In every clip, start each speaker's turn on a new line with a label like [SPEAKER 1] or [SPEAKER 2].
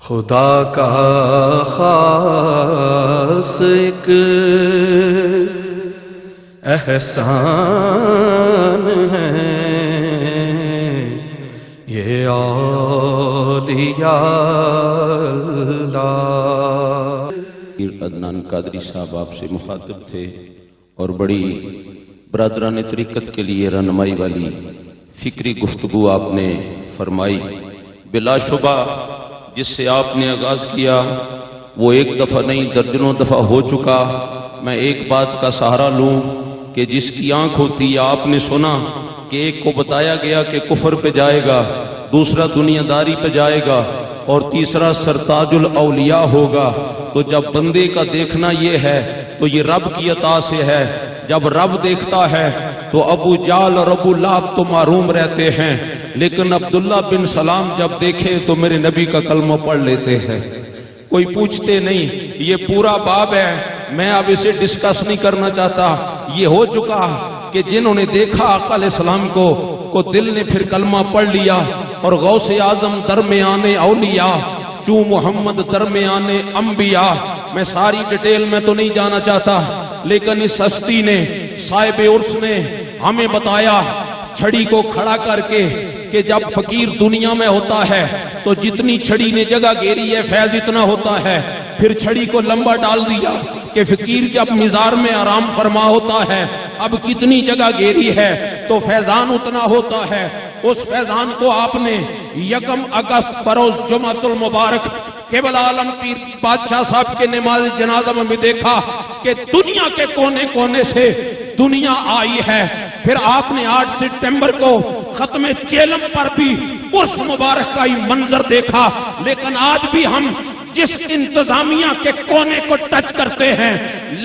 [SPEAKER 1] خدا کا خاص ایک احسان ہے یہ اولیاء اللہ۔
[SPEAKER 2] عدنان قادری صاحب آپ سے مخاطب تھے اور بڑی برادران طریقت کے لیے رہنمائی والی فکری گفتگو آپ نے فرمائی۔ بلا شبہ جس سے آپ نے آغاز کیا وہ ایک دفعہ نہیں درجنوں دفعہ ہو چکا۔ میں ایک بات کا سہارا لوں کہ جس کی آنکھ ہوتی ہے، آپ نے سنا کہ ایک کو بتایا گیا کہ کفر پہ جائے گا، دوسرا دنیا داری پہ جائے گا اور تیسرا سرتاج الاولیاء ہوگا۔ تو جب بندے کا دیکھنا یہ ہے تو یہ رب کی عطا سے ہے۔ جب رب دیکھتا ہے تو ابو جال اور ابو لہب تو محروم رہتے ہیں، لیکن عبداللہ بن سلام جب دیکھے تو میرے نبی کا کلمہ پڑھ لیتے ہیں۔ کوئی پوچھتے نہیں، یہ پورا باب ہے، میں اب اسے ڈسکس نہیں کرنا چاہتا۔ یہ ہو چکا کہ جنہوں نے دیکھا آقا علیہ السلام کو دل نے پھر کلمہ پڑھ لیا، اور غوث اعظم درمیان اولیاء چوں محمد درمیان انبیاء۔ میں ساری ڈیٹیل میں تو نہیں جانا چاہتا، لیکن اس ہستی نے، صاحب عرس نے ہمیں بتایا چھڑی کو کھڑا کر کے کہ جب فقیر دنیا میں ہوتا ہے تو جتنی چھڑی نے جگہ گھیری ہے فیض اتنا ہوتا ہے۔ پھر چھڑی کو لمبا ڈال دیا کہ فقیر جب مزار میں آرام فرما ہوتا ہے اب کتنی جگہ گھیری ہے تو فیضان اتنا ہوتا ہے۔ اس فیضان کو آپ نے 1 اگست بروز جمعۃ المبارک قبلہ عالم پیر بادشاہ صاحب کے نماز جنازہ میں بھی دیکھا کہ دنیا کے کونے کونے سے دنیا آئی ہے۔ پھر آپ نے 8 ستمبر کو ختم چیلم پر بھی اس مبارک کا ہی منظر دیکھا۔ لیکن آج بھی ہم جس انتظامیہ کے کونے کو ٹچ کرتے ہیں،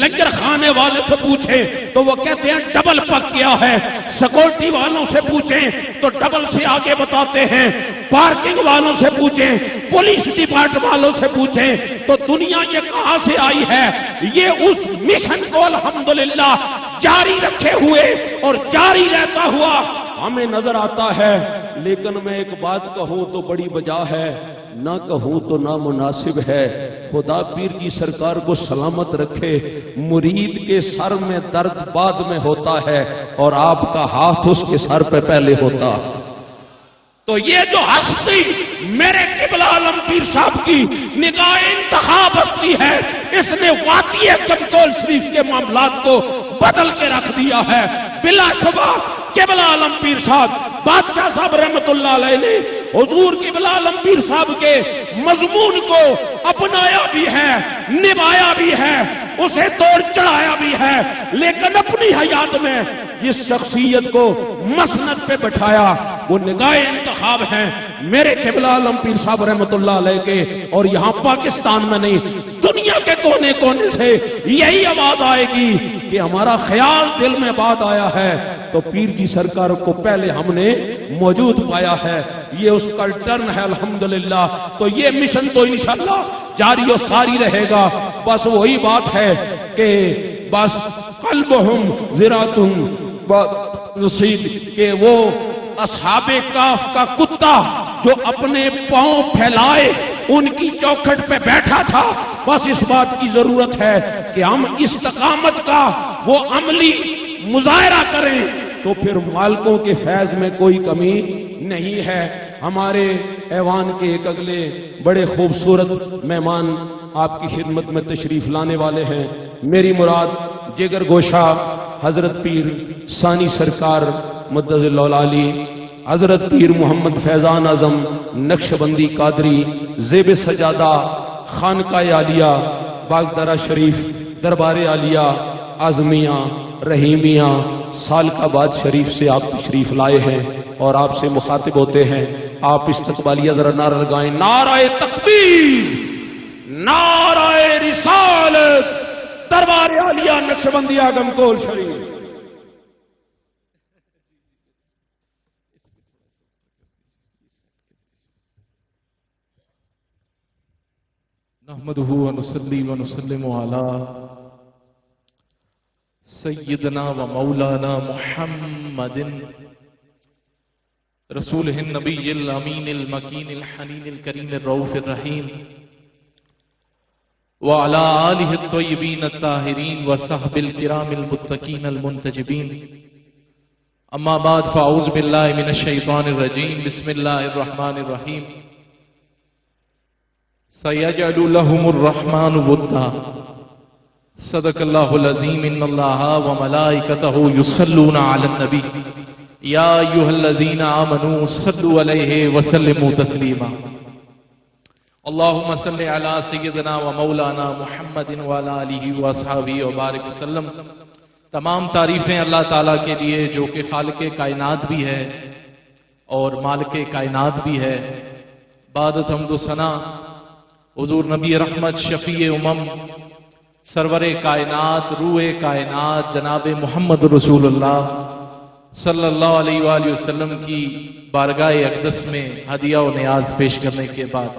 [SPEAKER 2] لنگر خانے والے سے پوچھیں تو وہ کہتے ہیں ڈبل پک گیا ہے، سیکورٹی والوں سے پوچھیں تو ڈبل سے آگے بتاتے ہیں، پارکنگ والوں سے پوچھیں، پولیس ڈپارٹمنٹ والوں سے پوچھیں تو دنیا یہ کہاں سے آئی ہے۔ یہ اس مشن کو الحمدللہ جاری رکھے ہوئے اور جاری رہتا ہوا ہمیں نظر آتا ہے۔ لیکن میں ایک بات کہوں تو بڑی وجہ ہے، نہ کہوں تو نامناسب ہے۔ خدا پیر کی سرکار کو سلامت رکھے، مرید کے سر میں درد بعد میں ہوتا ہے اور آپ کا ہاتھ اس کے سر پہ پہلے ہوتا۔ تو یہ جو ہستی میرے قبلہ عالم پیر صاحب کی نگاہ انتخاب ہستی ہے، اس نے وادی کمکول شریف کے معاملات کو بدل کے رکھ دیا ہے۔ بلا شبہ قبلہ عالم پیر صاحب بادشاہ صاحب رحمت اللہ علیہ نے حضور قبلہ عالم پیر صاحب کے مضمون کو اپنایا بھی ہے، نبھایا بھی ہے، اسے توڑ چڑھایا بھی ہے، لیکن اپنی حیات میں جس شخصیت کو مسند پہ بٹھایا وہ نگاہ انتخاب ہیں میرے قبلہ عالم پیر صاحب رحمت اللہ علیہ کے۔ اور یہاں پاکستان میں نہیں، دنیا کے کونے کونے سے یہی آواز آئے گی کہ ہمارا خیال دل میں بات آیا ہے تو پیر کی سرکار کو پہلے ہم نے موجود پایا ہے۔ یہ اس کا ٹرن ہے الحمدللہ۔ تو یہ مشن تو انشاءاللہ جاری و ساری رہے گا۔ بس وہی بات ہے کہ بس قلبہم ذراتہم رصید، کہ وہ اصحاب کاف کا کتا جو اپنے پاؤں پھیلائے ان کی چوکھٹ پہ بیٹھا تھا، بس اس بات کی ضرورت ہے کہ ہم استقامت کا وہ عملی مظاہرہ کریں تو پھر مالکوں کے فیض میں کوئی کمی نہیں ہے۔ ہمارے ایوان کے ایک اگلے بڑے خوبصورت مہمان آپ کی خدمت میں تشریف لانے والے ہیں۔ میری مراد جگر گوشہ حضرت پیر ثانی سرکار مدظ اللہ العالی، حضرت پیر محمد فیضان اعظم نقشبندی قادری زیب سجادہ خانقاہ عالیہ باغدارہ شریف دربار عالیہ اعظمیہ رحیمیہ سالکہ آباد شریف سے آپ تشریف لائے ہیں اور آپ سے مخاطب ہوتے ہیں۔ آپ استقبالیہ ذرا نعرہ لگائیں، نعرہ تکبیر، نعرہ رسالت، دربار عالیہ نقشبندی آگم کول شریف۔
[SPEAKER 3] نحمدہ ونصلی ونسلم علی سیدنا و مولانا محمد رسوله النبي الأمين المكين الحنين الكريم الرؤوف الرحيم وعلى آله الطيبين الطاهرين وصحب الكرام المتقين المنتجبين أما بعد فأعوذ بالله من الشيطان الرجيم بسم الله الرحمن الرحيم سيجعل لهم الرحمن ودا صدق الله العظيم إن الله وملائكته يصلون على النبي يا أيها الذين آمنوا صلوا عليه وسلموا تسليما اللهم صل على سيدنا ومولانا محمد وعلى آله وأصحابه وبارك وسلم۔ تمام تعریفیں اللہ تعالیٰ کے لیے جو کہ خالق کائنات بھی ہے اور مالک کائنات بھی ہے۔ بعد از حمد و ثنا حضور نبی رحمت شفیع امم سرور کائنات روح کائنات جناب محمد رسول اللہ صلی اللہ علیہ وآلہ وسلم کی بارگاہ اقدس میں ہدیہ و نیاز پیش کرنے کے بعد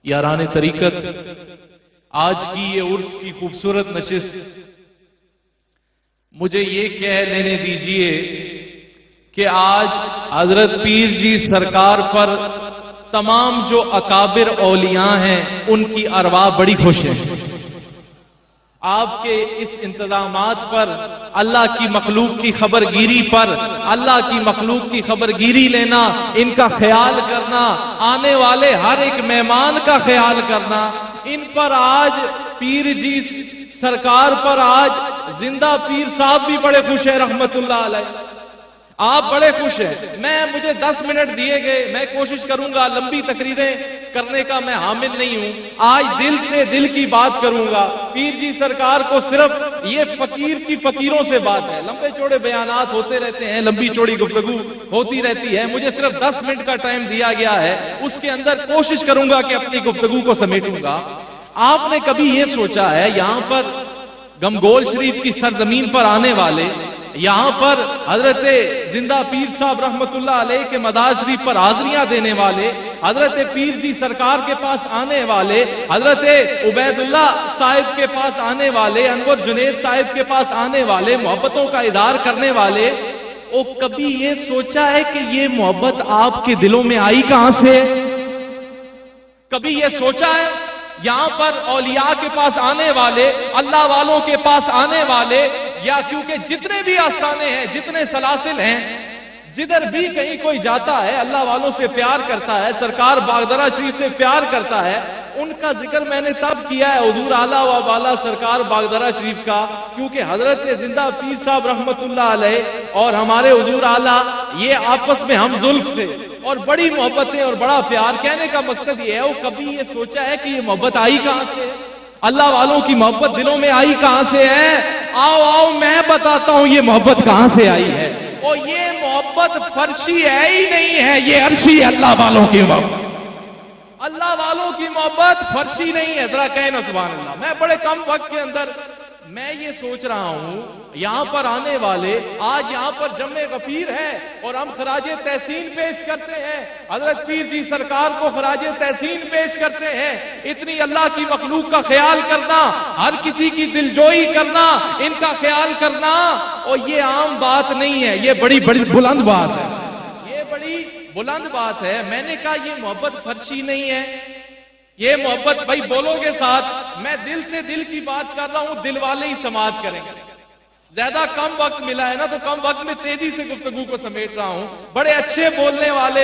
[SPEAKER 3] یاران طریقت، آج کی یہ عرس کی خوبصورت نشست مجھے یہ کہہ لینے دیجئے کہ آج حضرت پیر جی سرکار پر تمام جو اکابر اولیاء ہیں ان کی ارواح بڑی خوش ہیں۔ آپ کے اس انتظامات پر، اللہ کی مخلوق کی خبر گیری پر، اللہ کی مخلوق کی خبر گیری لینا، ان کا خیال کرنا، آنے والے ہر ایک مہمان کا خیال کرنا، ان پر آج پیر جی سرکار پر آج زندہ پیر صاحب بھی بڑے خوش ہیں رحمت اللہ علیہ۔ آپ بڑے خوش ہیں۔ مجھے 10 منٹ دیے گئے، میں کوشش کروں گا، لمبی تقریریں کرنے کا میں حامل نہیں ہوں، آج دل سے دل کی بات کروں گا۔ پیر جی سرکار کو صرف یہ فقیر کی فقیروں سے بات ہے، لمبے چوڑے بیانات ہوتے رہتے ہیں، لمبی چوڑی گفتگو ہوتی رہتی ہے، مجھے صرف 10 منٹ کا ٹائم دیا گیا ہے، اس کے اندر کوشش کروں گا کہ اپنی گفتگو کو سمیٹوں گا۔ آپ نے کبھی یہ سوچا ہے یہاں پر گمگول شریف کی سرزمین پر آنے والے، یہاں پر حضرت زندہ پیر صاحب رحمت اللہ علیہ کے مدار شریف پر حاضریاں دینے والے، حضرت پیر جی سرکار کے پاس آنے والے، حضرت عبید اللہ صاحب کے پاس آنے والے، انور جنید صاحب کے پاس آنے والے، محبتوں کا اظہار کرنے والے، او کبھی یہ سوچا ہے کہ یہ محبت آپ کے دلوں میں آئی کہاں سے؟ کبھی یہ سوچا ہے یہاں پر اولیاء کے پاس آنے والے، اللہ والوں کے پاس آنے والے، یا کیونکہ جتنے بھی آستانے ہیں، جتنے سلاسل ہیں، جدھر بھی کہیں کوئی جاتا ہے اللہ والوں سے پیار کرتا ہے، سرکار باغدرہ شریف سے پیار کرتا ہے، ان کا ذکر میں نے تب کیا ہے حضور اعلیٰ و بالا سرکار باغدرہ شریف کا، کیونکہ حضرت زندہ پیر صاحب رحمت اللہ علیہ اور ہمارے حضور اعلیٰ یہ آپس میں ہم زلف تھے اور بڑی محبتیں اور بڑا پیار۔ کہنے کا مقصد یہ ہے، وہ کبھی یہ سوچا ہے کہ یہ محبت آئی کہاں سے؟ اللہ والوں کی محبت دلوں میں آئی کہاں سے ہے؟ آؤ میں بتاتا ہوں یہ محبت کہاں سے آئی ہے۔ اور یہ محبت فرشی ہے ہی نہیں ہے، یہ عرشی ہے اللہ والوں کی محبت۔ اللہ والوں کی محبت فرشی نہیں ہے، ذرا کہنا سبحان اللہ۔ میں بڑے کم وقت کے اندر میں یہ سوچ رہا ہوں یہاں پر آنے والے، آج یہاں پر جمع غفیر ہے اور ہم خراج تحسین پیش کرتے ہیں، حضرت پیر جی سرکار کو خراج تحسین پیش کرتے ہیں۔ اتنی اللہ کی مخلوق کا خیال کرنا، ہر کسی کی دلجوئی کرنا، ان کا خیال کرنا، اور یہ عام بات نہیں ہے، یہ بڑی بلند بات ہے، یہ بڑی بلند بات ہے۔ میں نے کہا یہ محبت فرشی نہیں ہے، یہ محبت بھائی بولو گے ساتھ، میں دل سے دل کی بات کر رہا ہوں، دل والے ہی سماعت کریں گے۔ زیادہ کم وقت ملا ہے نا، تو کم وقت میں تیزی سے گفتگو کو سمیٹ رہا ہوں۔ بڑے اچھے بولنے والے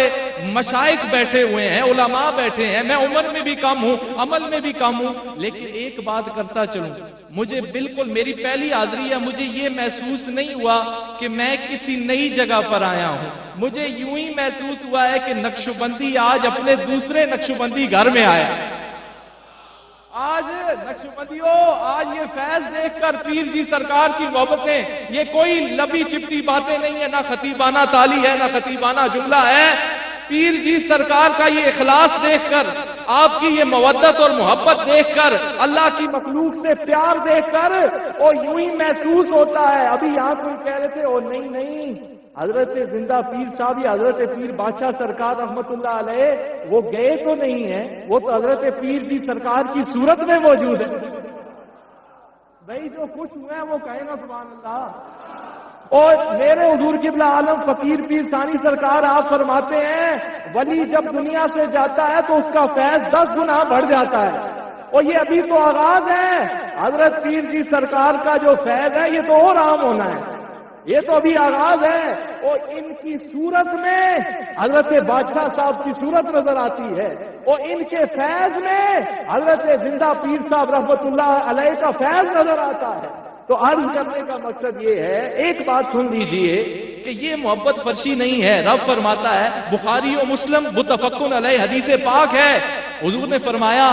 [SPEAKER 3] مشائخ بیٹھے ہوئے ہیں، علماء بیٹھے ہیں، میں عمر میں بھی کم ہوں، عمل میں بھی کم ہوں، لیکن ایک بات کرتا چلوں، مجھے بالکل میری پہلی حاضری ہے، مجھے یہ محسوس نہیں ہوا کہ میں کسی نئی جگہ پر آیا ہوں، مجھے یوں ہی محسوس ہوا ہے کہ نقشبندی آج اپنے دوسرے نقشبندی گھر میں آیا۔ آج نقشبندیوں، آج یہ فیض دیکھ کر پیر جی سرکار کی محبتیں، یہ کوئی لبی چپٹی باتیں نہیں ہے، نہ خطیبانہ تالی ہے، نہ خطیبانہ جملہ ہے۔ پیر جی سرکار کا یہ اخلاص دیکھ کر، آپ کی یہ مودت اور محبت دیکھ کر، اللہ کی مخلوق سے پیار دیکھ کر، اور یوں ہی محسوس ہوتا ہے۔ ابھی یہاں کوئی کہہ رہے تھے، او نہیں، حضرت زندہ پیر صاحب یا حضرت پیر بادشاہ سرکار رحمت اللہ علیہ وہ گئے تو نہیں ہیں، وہ تو حضرت پیر جی سرکار کی صورت میں موجود ہے۔ بھائی جو خوش ہوئے ہیں وہ کہیں نا سبحان اللہ۔
[SPEAKER 4] اور میرے حضور قبلہ عالم فقیر پیر ثانی سرکار آپ فرماتے ہیں ولی جب دنیا سے جاتا ہے تو اس کا فیض 10 گنا بڑھ جاتا ہے، اور یہ ابھی تو آغاز ہے۔ حضرت پیر جی سرکار کا جو فیض ہے یہ تو اور عام ہونا ہے، یہ تو ابھی آغاز ہے۔ اور ان کی صورت میں حضرت بادشاہ صاحب کی صورت نظر آتی ہے، اور ان کے فیض میں حضرت زندہ پیر صاحب رحمت اللہ علیہ کا فیض نظر آتا ہے۔ تو عرض کرنے کا مقصد یہ ہے، ایک بات سن لیجئے
[SPEAKER 3] کہ یہ محبت فرشی نہیں ہے۔ رب فرماتا ہے، بخاری و مسلم متفقن علیہ حدیث پاک ہے، حضور نے فرمایا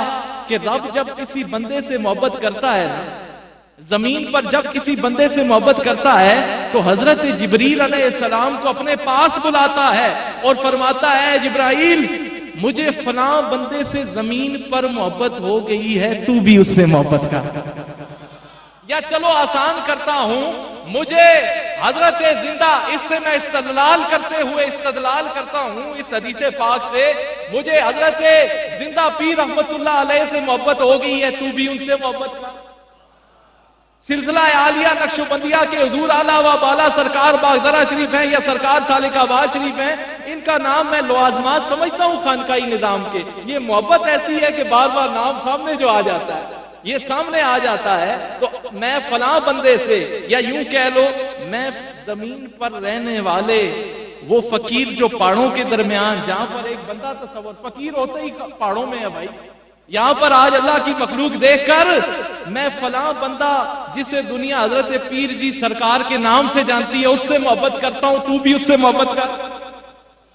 [SPEAKER 3] کہ رب جب کسی بندے سے محبت کرتا ہے نا، زمین پر جب کسی بندے سے محبت کرتا ہے تو حضرت جبریل علیہ السلام کو اپنے پاس بلاتا ہے اور فرماتا ہے جبرائیل مجھے فلاں بندے سے زمین پر محبت ہو گئی ہے، تو بھی اس سے محبت کر۔ یا چلو آسان کرتا ہوں، مجھے حضرت زندہ، اس سے میں استدلال کرتا ہوں اس حدیث پاک سے، مجھے حضرت زندہ پیر رحمت اللہ علیہ سے محبت ہو گئی ہے، تو بھی ان سے محبت کر۔ سلسلہ عالیہ نقشبندیہ کے حضور اعلیٰ و بالا سرکار باغدرہ شریف ہیں یا سرکار سالک آباد شریف ہیں، ان کا نام میں لوازمات سمجھتا ہوں خانقاہی نظام کے۔ یہ محبت ایسی ہے کہ بار بار نام سامنے جو آ جاتا ہے، یہ سامنے آ جاتا ہے، تو میں فلاں بندے سے، یا یوں کہہ لو میں زمین پر رہنے والے وہ فقیر جو پہاڑوں کے درمیان، جہاں پر ایک بندہ تصور، فقیر ہوتے ہی پہاڑوں میں ہے بھائی، یہاں پر آج اللہ کی مخلوق دیکھ کر میں فلاں بندہ جسے دنیا حضرت پیر جی سرکار کے نام سے جانتی ہے اس سے محبت کرتا ہوں، تو بھی اس سے محبت کر،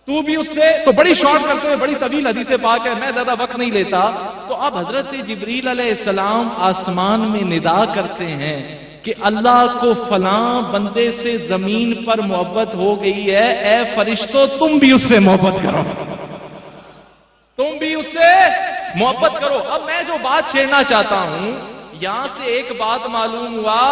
[SPEAKER 3] تو بھی اس سے۔ تو بڑی شارٹ کرتے ہوئے، بڑی طویل حدیث پاک ہے، میں زیادہ وقت نہیں لیتا۔ تو اب حضرت جبریل علیہ السلام آسمان میں ندا کرتے ہیں کہ اللہ کو فلاں بندے سے زمین پر محبت ہو گئی ہے، اے فرشتو تم بھی اس سے محبت کرو، تم بھی اس سے محبت کرو۔ اب میں جو بات چھیڑنا چاہتا ہوں، یہاں سے ایک بات معلوم ہوا،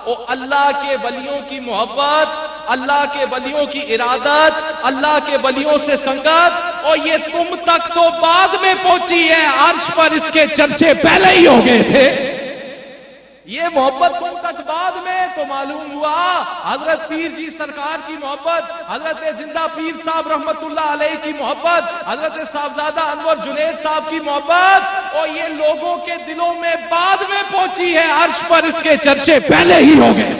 [SPEAKER 3] او اللہ کے ولیوں کی محبت، اللہ کے ولیوں کی ارادت، اللہ کے ولیوں سے سنگت، اور یہ تم تک تو بعد میں پہنچی ہے، عرش پر اس کے چرچے پہلے ہی ہو گئے تھے۔ یہ محبت تم تک بعد میں، تو معلوم ہوا حضرت پیر جی سرکار کی محبت، حضرت زندہ پیر صاحب رحمت اللہ علیہ کی محبت، حضرت صاحبزادہ انور جنید صاحب کی محبت، اور یہ لوگوں کے دلوں میں بعد میں پہنچی ہے، عرش پر اس کے چرچے پہلے ہی ہو گئے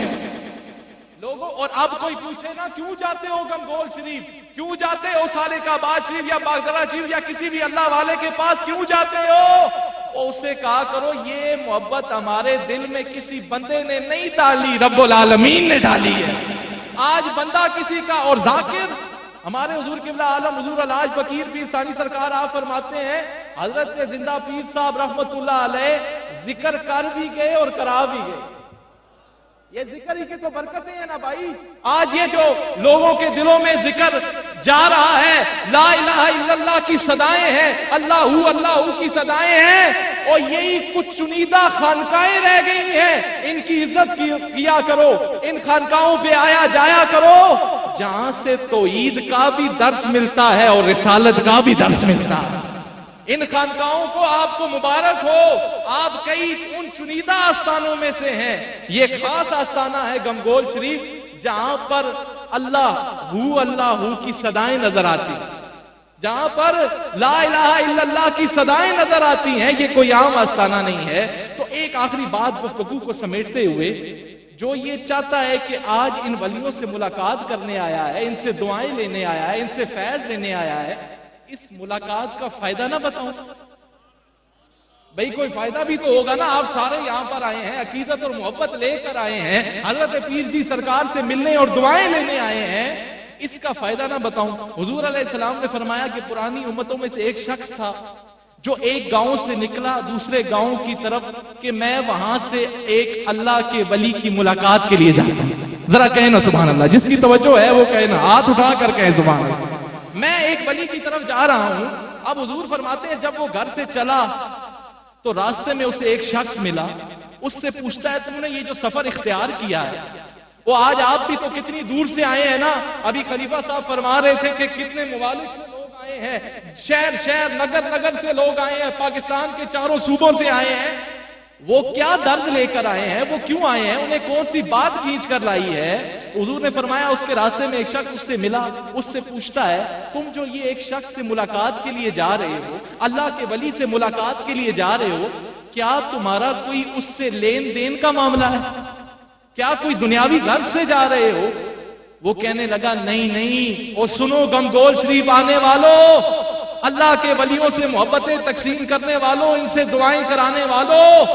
[SPEAKER 3] لوگوں۔ اور اب کوئی پوچھے نا کیوں جاتے ہو گنگول شریف، کیوں جاتے ہو سالک آباد شریف یا باغدرہ شریف یا کسی بھی اللہ والے کے پاس کیوں جاتے ہو، اور اسے کہا کرو یہ محبت ہمارے دل میں کسی بندے نے نہیں ڈالی، رب العالمین نے ڈالی ہے۔ آج بندہ کسی کا، اور ذاکر ہمارے حضور قبلہ عالم حضور الحاج فقیر پیر ثانی سرکار آپ فرماتے ہیں حضرت زندہ پیر صاحب رحمت اللہ علیہ ذکر کر بھی گئے اور کرا بھی گئے۔ یہ ذکر ہی کی تو برکتیں ہیں نا بھائی۔ آج یہ جو لوگوں کے دلوں میں ذکر جا رہا ہے، لا الہ الا اللہ کی صدائیں ہیں، اللہ کی صدائیں ہیں، اور یہی کچھ چنیدہ خانقاہیں رہ گئی ہیں، ان کی عزت کیا کرو، ان خانقاہوں پہ آیا جایا کرو جہاں سے توحید کا بھی درس ملتا ہے اور رسالت کا بھی درس ملتا ہے۔ ان خانقاہوں کو آپ کو مبارک ہو، آپ کئی ان چنیدہ آستانوں میں سے ہیں۔ یہ خاص آستانہ ہے گنگول شریف، جہاں پر اللہ کی صدائیں نظر آتی، جہاں پر لا الہ الا اللہ کی صدائیں نظر آتی ہیں۔ یہ کوئی عام آستانہ نہیں ہے۔ تو ایک آخری بات گفتگو کو سمیٹتے ہوئے، جو یہ چاہتا ہے کہ آج ان ولیوں سے ملاقات کرنے آیا ہے، ان سے دعائیں لینے آیا ہے، ان سے فیض لینے آیا ہے، اس ملاقات کا فائدہ نہ بتاؤں بھئی، کوئی فائدہ بھی تو ہوگا نا۔ آپ سارے یہاں پر آئے ہیں، عقیدت اور محبت لے کر آئے ہیں، حضرت پیر جی سرکار سے ملنے اور دعائیں لینے آئے ہیں، اس کا فائدہ نہ بتاؤں۔ حضور علیہ السلام نے فرمایا کہ پرانی امتوں میں سے ایک شخص تھا جو ایک گاؤں سے نکلا دوسرے گاؤں کی طرف کہ میں وہاں سے ایک اللہ کے ولی کی ملاقات کے لیے جاتا ہوں۔ ذرا کہیں نا سبحان اللہ، جس کی توجہ ہے وہ کہے نا، ہاتھ اٹھا کر کہیں سبحان اللہ۔ میں ایک ولی کی طرف جا رہا ہوں۔ اب حضور فرماتے ہیں جب وہ گھر سے چلا تو راستے میں اسے ایک شخص ملا، اس سے پوچھتا ہے تم نے یہ جو سفر اختیار کیا ہے، وہ آج آپ بھی تو کتنی دور سے آئے ہیں نا، ابھی خلیفہ صاحب فرما رہے تھے کہ کتنے ممالک سے لوگ آئے ہیں، شہر نگر سے لوگ آئے ہیں، پاکستان کے چاروں صوبوں سے آئے ہیں، وہ کیا درد لے کر آئے ہیں، وہ کیوں آئے ہیں، انہیں کون سی بات کھینچ کر لائی ہے؟ حضور نے فرمایا اس کے راستے میں ایک شخص اس سے ملا، اس سے پوچھتا ہے تم جو یہ ایک شخص سے ملاقات کے لیے جا رہے ہو، اللہ کے ولی سے ملاقات کے لیے جا رہے ہو، کیا تمہارا کوئی اس سے لین دین کا معاملہ ہے؟ کیا کوئی دنیاوی غرض سے جا رہے ہو؟ وہ کہنے لگا نہیں، اور سنو گنگول شریف آنے والوں، اللہ کے ولیوں سے محبتیں تقسیم کرنے والوں، ان سے دعائیں کرانے والوں،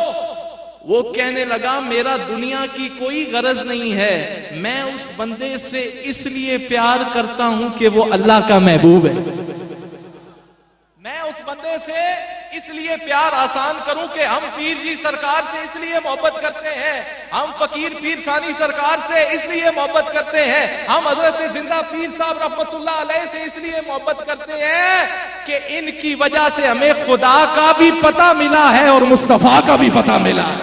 [SPEAKER 3] وہ کہنے لگا میرا دنیا کی کوئی غرض نہیں ہے، میں اس بندے سے اس لیے پیار کرتا ہوں کہ وہ اللہ کا محبوب ہے، میں اس بندے سے اس لیے پیار آسان کروں کہ ہم پیر جی سرکار سے اس لیے محبت کرتے ہیں، ہم فقیر پیر ثانی سرکار سے اس لیے محبت کرتے ہیں، ہم حضرت زندہ پیر صاحب رحمت اللہ علیہ سے اس لیے محبت کرتے ہیں کہ ان کی وجہ سے ہمیں خدا کا بھی پتہ ملا ہے اور مصطفیٰ کا بھی پتہ ملا ہے۔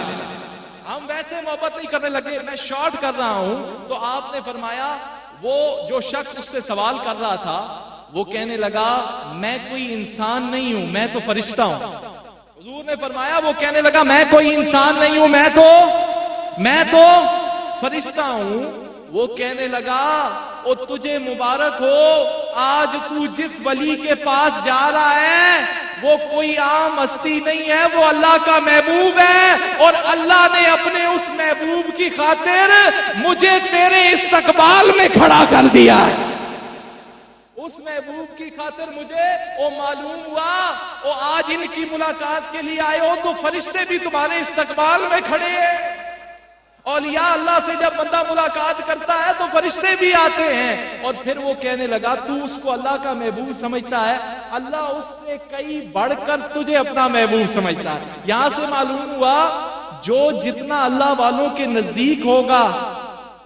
[SPEAKER 3] ہم ویسے محبت نہیں کرنے لگے۔ میں شارٹ کر رہا ہوں تو آپ نے فرمایا وہ جو شخص اس سے سوال کر رہا تھا وہ کہنے لگا میں کوئی انسان نہیں ہوں، میں تو فرشتہ ہوں۔ حضور نے فرمایا وہ کہنے لگا میں کوئی انسان نہیں ہوں، میں تو فرشتہ ہوں۔ وہ کہنے لگا او تجھے مبارک ہو، آج تو جس ولی کے پاس جا رہا ہے وہ کوئی عام ہستی نہیں ہے، وہ اللہ کا محبوب ہے، اور اللہ نے اپنے اس محبوب کی خاطر مجھے تیرے استقبال میں کھڑا کر دیا ہے۔ اس محبوب کی خاطر مجھے وہ معلوم ہوا وہ آج ان کی ملاقات کے لیے آئے ہو تو فرشتے بھی تمہارے استقبال میں کھڑے ہیں۔ اولیاء اللہ سے جب بندہ ملاقات کرتا ہے تو فرشتے بھی آتے ہیں۔ اور پھر وہ کہنے لگا تو اس کو اللہ کا محبوب سمجھتا ہے، اللہ اس سے کئی بڑھ کر تجھے اپنا محبوب سمجھتا ہے۔ یہاں سے معلوم ہوا جو جتنا اللہ والوں کے نزدیک ہوگا،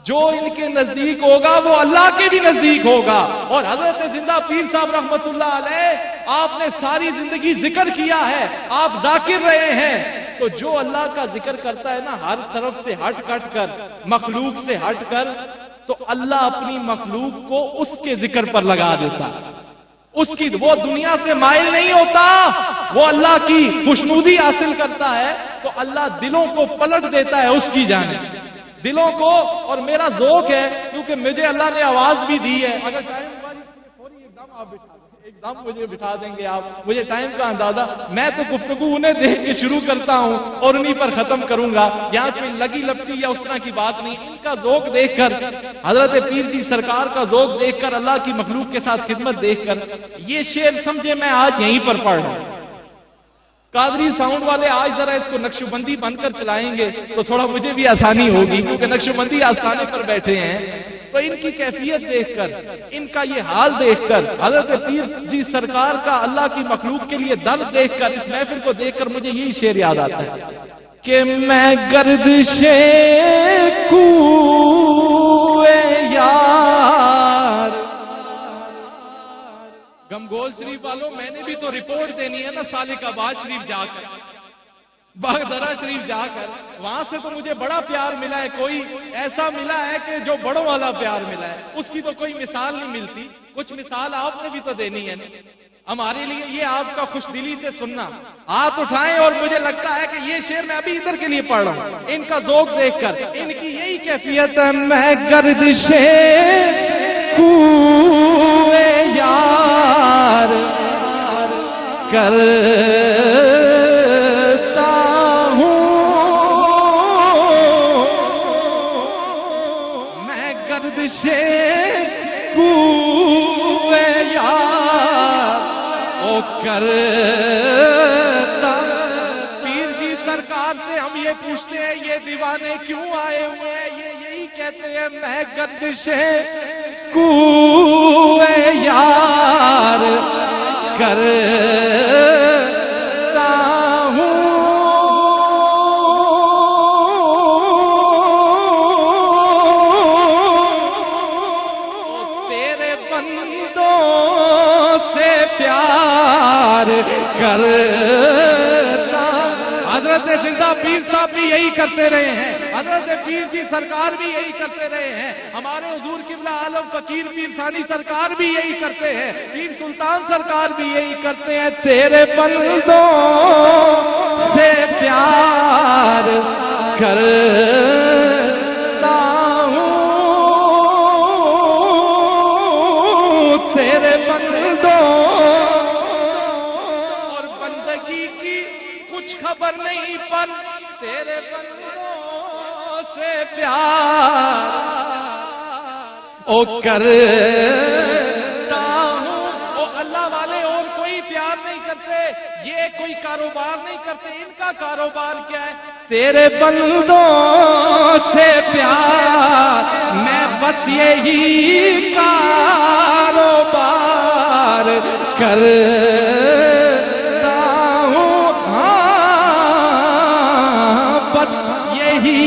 [SPEAKER 3] جو ان کے نزدیک ہوگا وہ اللہ کے بھی نزدیک ہوگا۔ اور حضرت زندہ پیر صاحب رحمت اللہ علیہ آپ نے ساری زندگی ذکر کیا ہے، آپ ذاکر رہے ہیں، تو جو اللہ کا ذکر کرتا ہے نا ہر طرف سے ہٹ کر مخلوق سے ہٹ کر، تو اللہ اپنی مخلوق کو اس کے ذکر پر لگا دیتا، اس کی وہ دنیا سے مائل نہیں ہوتا، وہ اللہ کی خوشنودی حاصل کرتا ہے تو اللہ دلوں کو پلٹ دیتا ہے اس کی جانب، دلوں کو۔ اور میرا ذوق ہے کیونکہ مجھے اللہ نے آواز بھی دی ہے، اگر ٹائم فوری ایک دم آپ بٹھا دیں، ایک دم مجھے بٹھا دیں گے آپ، مجھے ٹائم کا اندازہ، میں تو گفتگو انہیں دیکھ کے شروع کرتا ہوں اور انہیں پر ختم کروں گا، یہاں کوئی لگی لپٹی یا اس طرح کی بات نہیں۔ ان کا ذوق دیکھ کر، حضرت پیر جی سرکار کا ذوق دیکھ کر، اللہ کی مخلوق کے ساتھ خدمت دیکھ کر، یہ شعر سمجھے میں آج یہیں پر پڑھ رہا ہوں۔ قادری ساؤنڈ والے آج ذرا اس کو نقش بندی بن کر چلائیں گے تو تھوڑا مجھے بھی آسانی ہوگی، کیونکہ نقش بندی آستانے پر بیٹھے ہیں۔ تو ان کی کیفیت دیکھ کر، ان کا یہ حال دیکھ کر، حضرت پیر جی سرکار کا اللہ کی مخلوق کے لیے درد دیکھ کر، اس محفل کو دیکھ کر مجھے یہی شعر یاد آتا ہے کہ میں گردش کوئے یار۔ گمگول شریف والوں میں نے بھی تو رپورٹ دینی ہے نا، سالک آباد شریف جا کر، باغدرہ شریف جا کر، وہاں سے تو مجھے بڑا پیار ملا ہے، کوئی ایسا ملا ہے کہ جو بڑوں والا پیار ملا ہے، اس کی تو کوئی مثال نہیں ملتی۔ کچھ مثال آپ نے بھی تو دینی ہے نا ہمارے لیے، یہ آپ کا خوش دلی سے سننا۔ ہاتھ اٹھائیں، اور مجھے لگتا ہے کہ یہ شعر میں ابھی ادھر کے لیے پڑھ رہا ہوں، ان کا ذوق دیکھ کر، ان کی یہی کیفیت ہے۔ میں گردش کوئے یار کرتا ہوں، میں گردش کوئے یار او کرتا۔ پیر جی سرکار سے ہم یہ پوچھتے ہیں یہ دیوانے کیوں آئے ہوئے ہیں، یہ یہی کہتے ہیں میں گردش کوئے یار کرتا ہوں، تیرے بندوں سے پیار کرتا۔ حضرت زندہ پیر صاحب بھی یہی کرتے رہے ہیں، حضرت پیر جی سرکار بھی یہی کرتے رہے ہیں، ہمارے حضور قبلہ عالم فقیر پیر ثانی سرکار بھی یہی کرتے ہیں، پیر سلطان سرکار بھی یہی کرتے ہیں، تیرے بندوں سے پیار کرتا ہوں، کچھ خبر نہیں پر تیرے بندوں سے پیار او کرتا ہوں. او اللہ والے اور کوئی پیار نہیں کرتے، یہ کوئی کاروبار نہیں کرتے. ان کا کاروبار کیا ہے؟ تیرے بندوں سے پیار، میں بس یہی کاروبار کرتا ہوں. ہاں بس یہی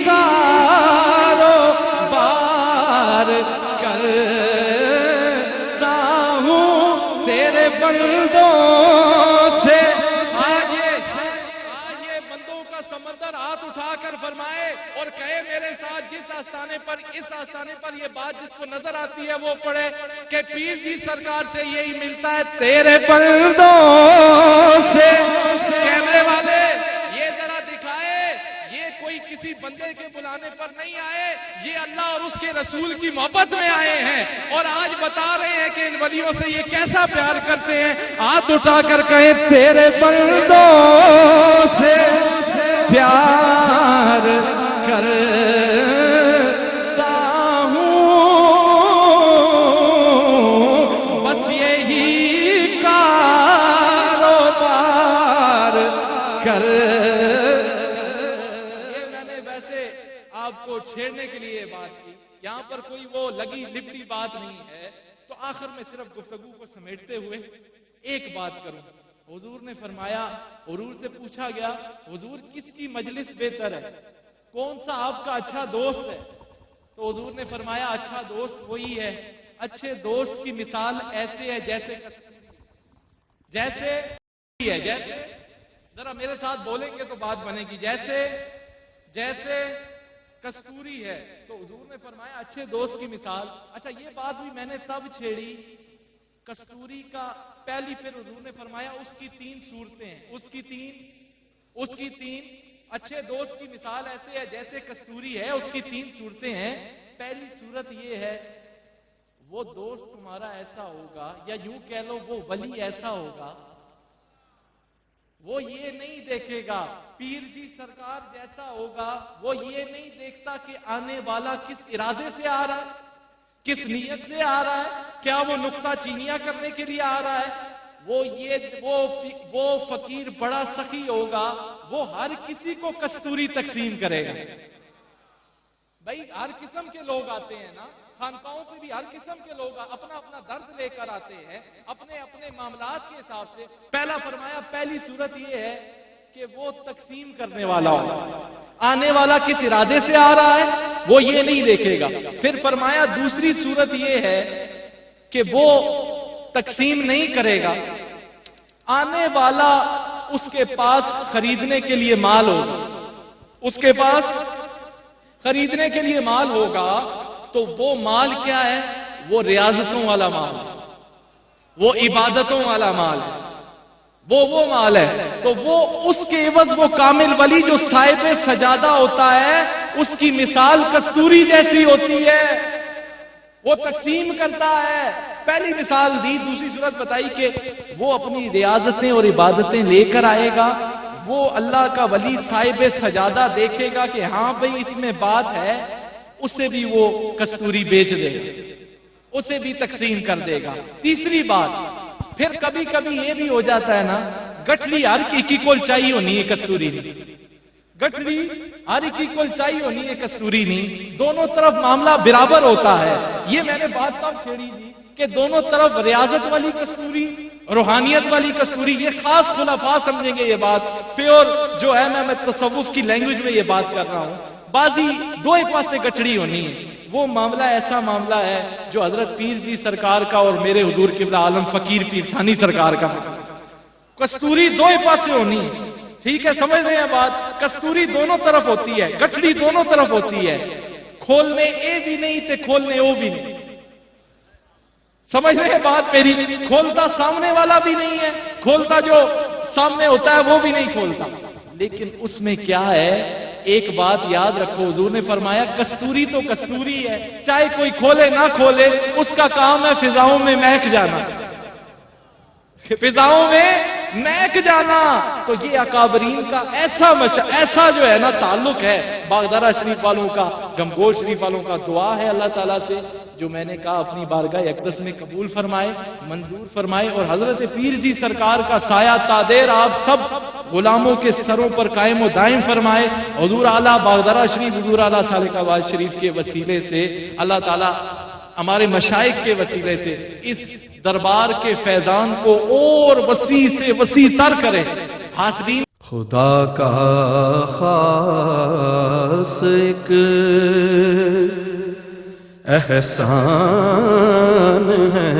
[SPEAKER 3] کاروبار کرتا ہوں تیرے بندوں سے. آئیے بندوں کا سمندر ہاتھ اٹھا کر فرمائے اور کہے میرے ساتھ جس آستانے پر، اس آستانے پر یہ بات جس کو نظر آتی ہے وہ پڑھے کہ پیر جی سرکار سے یہی ملتا ہے، تیرے بندوں سے. کیمرے والے یہ ذرا دکھائے، یہ کوئی کسی بندے کے بلانے پر نہیں آئے، یہ اللہ اور اس کے رسول کی محبت میں آئے ہیں اور آج بتا رہے ہیں کہ ان ولیوں سے یہ کیسا پیار کرتے ہیں. ہاتھ اٹھا کر کہیں تیرے بندوں سے پیار کرتا ہوں، بس یہی کاروبار کر. یہ میں نے ویسے آپ کو چھیڑنے کے لیے بات کی، یہاں پر کوئی وہ لگی لپٹی بات نہیں ہے. تو آخر میں صرف گفتگو کو سمیٹتے ہوئے ایک بات کروں. حضور نے فرمایا، حضور سے پوچھا گیا حضور کس کی مجلس بہتر ہے، کون سا آپ کا اچھا دوست ہے؟ تو حضور نے فرمایا اچھا دوست وہی ہے، اچھے دوست کی مثال ایسے ہے جیسے ذرا میرے ساتھ بولیں گے تو بات بنے گی. جیسے کستوری ہے. تو حضور نے فرمایا اچھے دوست کی مثال. اچھا یہ بات بھی میں نے تب چھیڑی، کستوری کا پہلی پھر حضور نے فرمایا اس کی 3 صورتیں ہیں، اس کی تین اچھے دوست کی مثال ایسے ہے جیسے کستوری ہے، اس کی 3 صورتیں ہیں. پہلی صورت یہ ہے وہ دوست تمہارا ایسا ہوگا، یا یوں کہہ لو وہ ولی ایسا ہوگا، وہ یہ نہیں دیکھے گا پیر جی سرکار جیسا ہوگا، وہ یہ نہیں دیکھتا کہ آنے والا کس ارادے سے آ رہا ہے، کس نیت سے آ رہا ہے، کیا وہ نکتہ چینیاں کرنے کے لیے آ رہا ہے. وہ فقیر بڑا سخی ہوگا، وہ ہر کسی کو کستوری تقسیم کرے گا. بھائی ہر قسم کے لوگ آتے ہیں نا خانقاہوں پہ بھی، ہر قسم کے لوگ اپنا اپنا درد لے کر آتے ہیں اپنے اپنے معاملات کے حساب سے. پہلا فرمایا پہلی صورت یہ ہے کہ وہ تقسیم کرنے والا ہوگا، آنے والا کس ارادے سے آ رہا ہے وہ یہ نہیں دیکھے گا. پھر فرمایا دوسری صورت یہ ہے کہ وہ تقسیم نہیں کرے گا، آنے والا اس کے پاس خریدنے کے لیے مال ہوگا، اس کے پاس خریدنے کے لیے مال ہوگا. تو وہ مال کیا ہے؟ وہ ریاضتوں والا مال ہے، وہ عبادتوں والا مال ہے، وہ مال ہے. تو وہ اس کے عوض وہ کامل ولی جو صاحب سجادہ ہوتا ہے اس کی مثال کستوری جیسی ہوتی ہے، وہ تقسیم کرتا ہے. پہلی مثال دی. دوسری صورت بتائی کہ وہ اپنی ریاضتیں اور عبادتیں لے کر آئے گا، وہ اللہ کا ولی صاحب سجادہ دیکھے گا کہ ہاں بھئی اس میں بات ہے، اسے بھی وہ کستوری بیچ دے گا، اسے بھی تقسیم کر دے گا. تیسری بات پھر کبھی کبھی یہ بھی ہو جاتا ہے نا، گٹھلی ہر کی کول چاہیے ہونی ہے کستوری نہیں، گٹھلی ہر کی کول چاہیے ہونی ہے کستوری نہیں، دونوں طرف معاملہ برابر ہوتا ہے. یہ میں نے بات تب چھیڑی تھی کہ دونوں طرف ریاضت والی کستوری، روحانیت والی کستوری، یہ خاص خلفاء سمجھیں گے یہ بات. پیور جو ہے میں تصوف کی لینگویج میں یہ بات کر رہا ہوں. بازی دو ایک پاس سے گٹھڑی ہونی ہے، وہ معاملہ ایسا معاملہ ہے جو حضرت پیر جی سرکار کا اور میرے حضور قبلہ عالم فقیر پیر ثانی سرکار کا. کستوری دو ایک پاس سے ہونی ہے، ٹھیک ہے سمجھ رہے ہیں بات. کستوری دونوں طرف ہوتی ہے، گٹھڑی دونوں طرف ہوتی ہے، کھولنے اے بھی نہیں تے کھولنے او بھی نہیں. سمجھ رہے ہیں بات میری؟ کھولتا سامنے والا بھی نہیں ہے، کھولتا جو سامنے ہوتا ہے وہ بھی نہیں کھولتا. لیکن اس میں کیا ہے، ایک بات یاد رکھو، حضور نے فرمایا کستوری تو کستوری ہے، چاہے کوئی کھولے نہ کھولے اس کا کام ہے فضاؤں میں مہک جانا، فضاؤں میں محک جانا. تو یہ اکابرین کا ایسا جو ہے نا تعلق ہے باغدارہ شریف والوں کا, گمگول شریف والوں کا. دعا ہے اللہ تعالیٰ سے جو میں نے کہا اپنی بارگاہ اقدس میں قبول فرمائے, منظور فرمائے, اور حضرت پیر جی سرکار کا سایہ تادیر آپ سب غلاموں کے سروں پر قائم و دائم فرمائے. حضور اعلیٰ باغدارہ شریف, حضور اعلیٰ سالک آباد شریف کے وسیلے سے اللہ تعالیٰ ہمارے مشائخ کے وسیلے سے اس دربار کے فیضان کو اور وسیع سے وسیع تر کرے. حاصلین
[SPEAKER 1] خدا کا خاص ایک احسان ہے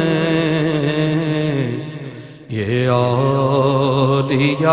[SPEAKER 1] یہ اولیاء